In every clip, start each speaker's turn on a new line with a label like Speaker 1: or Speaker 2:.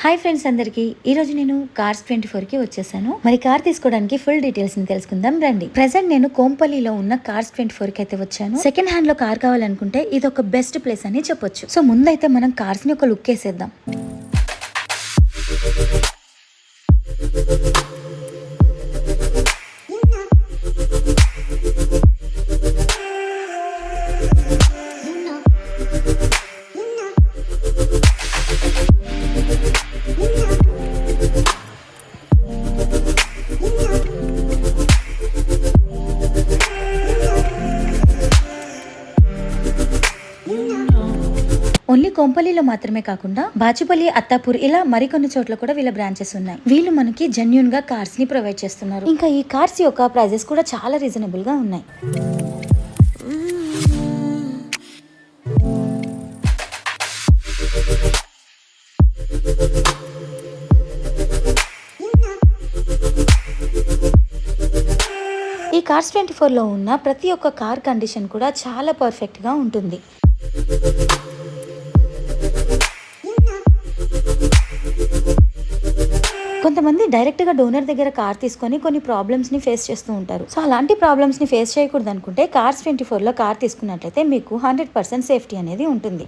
Speaker 1: Hi friends అందరికి ఈ రోజు నేను కార్స్ 24 కి వచ్చేసాను. మరి కార్ తీసుకోవడానికి ఫుల్ డీటెయిల్స్ ని తెలుసుకుందాం రండి. ప్రెసెంట్ నేను కోంపల్లిలో ఉన్న కార్స్ 24 కి అయితే వచ్చాను. సెకండ్ హ్యాండ్ లో కార్ కావాలనుకుంటే ఇది ఒక బెస్ట్ ప్లేస్ అని చెప్పొచ్చు. సో ముందైతే మనం కార్స్ ని ఒక లుక్ వేసేద్దాం. ఓన్లీ కోంపల్లిలో మాత్రమే కాకుండా బాచుపల్లి, అత్తాపూర్ ఇలా మరికొన్ని చోట్ల కూడా వీళ్ళ బ్రాంచెస్ ఉన్నాయి. వీళ్ళు మనకి జెన్యూన్ గా కార్స్ ని ప్రొవైడ్ చేస్తున్నారు. ఇంకా ఈ కార్స్ యొక్క ప్రైజెస్ కూడా చాలా రీజనబుల్ గా ఉన్నాయి. ఈ కార్స్ 24 లో ఉన్న ప్రతి ఒక్క కార్ కండిషన్ కూడా చాలా పర్ఫెక్ట్ గా ఉంటుంది. కొంతమంది డైరెక్ట్ గా డోనర్ దగ్గర కార్ తీసుకొని కొన్ని ప్రాబ్లమ్స్ ని ఫేస్ చేస్తూ ఉంటారు. సో అలాంటి ప్రాబ్లమ్స్ ని ఫేస్ చేయకూడదు అనుకుంటే కార్స్ 24 లో కార్ తీసుకున్నట్లయితే మీకు 100% సేఫ్టీ అనేది ఉంటుంది.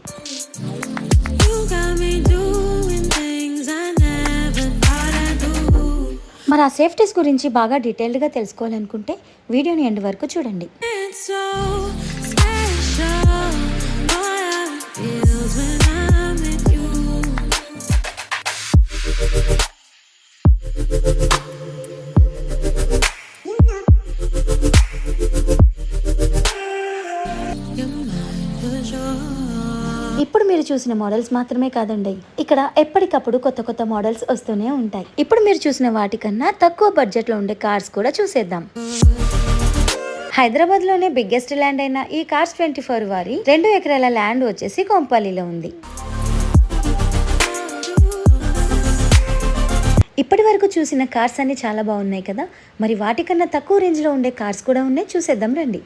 Speaker 1: మరి ఆ సేఫ్టీస్ గురించి బాగా డీటెయిల్డ్ గా తెలుసుకోవాలనుకుంటే వీడియోని ఎండ్ వరకు చూడండి. ఇప్పుడు మీరు చూసిన మోడల్స్ మాత్రమే కాదండి, ఇక్కడ ఎప్పటికప్పుడు కొత్త కొత్త మోడల్స్ వస్తూనే ఉంటాయి. ఇప్పుడు మీరు చూసిన వాటికన్నా తక్కువ బడ్జెట్ లో ఉండే కార్స్ కూడా చూసేద్దాం. హైదరాబాద్ లోనే బిగ్గెస్ట్ ల్యాండ్ అయిన ఈ కార్స్ 24 వారి 2 ఎకరాల ల్యాండ్ వచ్చేసి కోంపల్లిలో ఉంది. ఇప్పటి వరకు చూసిన కార్స్ అన్ని చాలా బాగున్నాయి కదా, మరి వాటికన్నా తక్కువ రేంజ్ లో ఉండే కార్స్ కూడా ఉన్నాయి, చూసేద్దాం రండి.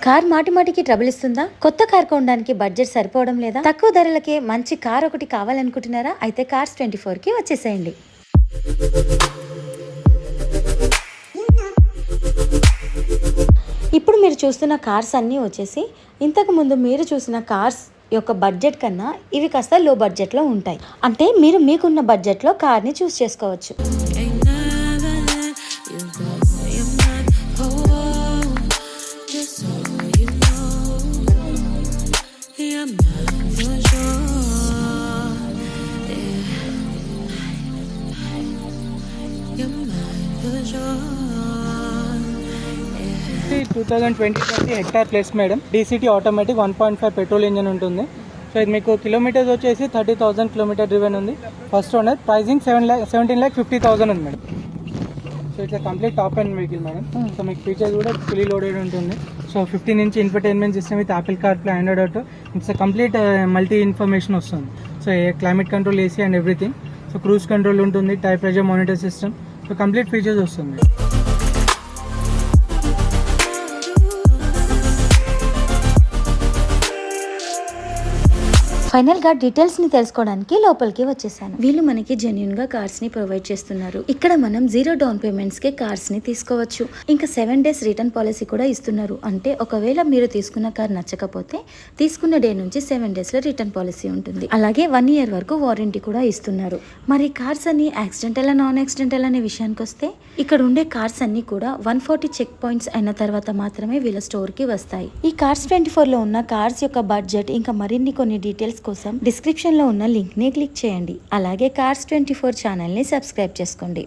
Speaker 1: కార్ మాటికి ట్రబుల్ ఇస్తుందా? కొత్త కార్ కొనడానికి బడ్జెట్ సరిపోవడం లేదా? తక్కువ ధరలకే మంచి కార్ ఒకటి కావాలనుకుంటున్నారా? అయితే కార్స్ 24 కి వచ్చేసేయండి. ఇప్పుడు మీరు చూస్తున్న కార్స్ అన్నీ వచ్చేసి ఇంతకు ముందు మీరు చూసిన కార్స్ యొక్క బడ్జెట్ కన్నా ఇవి కాస్త లో బడ్జెట్ లో ఉంటాయి. అంటే మీరు మీకున్న బడ్జెట్ లో కార్ ని చూస్ చేసుకోవచ్చు.
Speaker 2: ఇది 2020 Hector plus madam. DCT automatic 1.5 petrol engine ఉంటుంది. సో ఇది మీకు కిలోమీటర్స్ వచ్చేసి 30,000 కిలోమీటర్ డ్రివెన్ ఉంది. First owner. ప్రైజింగ్ 17,50,000 ఉంది మేడం. సో ఇట్లా complete top and vehicle madam. So మీకు ఫీచర్స్ కూడా ఫుల్లీ లోడెడ్ ఉంటుంది. So 15 inch infotainment system with Apple CarPlay, Android auto. It's complete multi information వస్తుంది. So climate control, AC and everything. So cruise control ఉంటుంది, tyre pressure monitor system. So complete features వస్తుంది.
Speaker 1: Final గా details ని తెలుసుకోవడానికి లోపలికి వచ్చేసాను. వీళ్ళు మనకి జెన్యూన్ గా కార్స్ ని ప్రొవైడ్ చేస్తున్నారు. ఇక్కడ మనం 0 డౌన్ పేమెంట్స్ కే కార్స్ ని తీసుకోవచ్చు. ఇంకా 7 days రిటర్న్ పాలసీ కూడా ఇస్తున్నారు. అంటే ఒకవేళ మీరు తీసుకున్న కార్ నచ్చకపోతే తీసుకున్న డే నుంచి 7 days లో రిటర్న్ పాలసీ ఉంటుంది. అలాగే 1 year వరకు వారంటీ కూడా ఇస్తున్నారు. మరి కార్స్ అన్ని యాక్సిడెంటల్, నాన్ యాక్సిడెంటల్ అనే విషయానికి వస్తే ఇక్కడ ఉండే కార్స్ అన్ని కూడా 140 చెక్ పాయింట్స్ అయిన తర్వాత మాత్రమే వీళ్ళ స్టోర్ కి వస్తాయి. ఈ కార్స్ 24 లో ఉన్న కార్స్ యొక్క బడ్జెట్ ఇంకా మరిన్ని కొన్ని డీటెయిల్స్ కోసం డిస్క్రిప్షన్ లో ఉన్న లింక్ ని క్లిక్ చేయండి. అలాగే కార్స్ 24 ఛానల్ ని సబ్స్క్రైబ్ చేసుకోండి.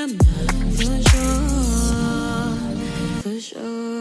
Speaker 3: I'm not for sure, for sure.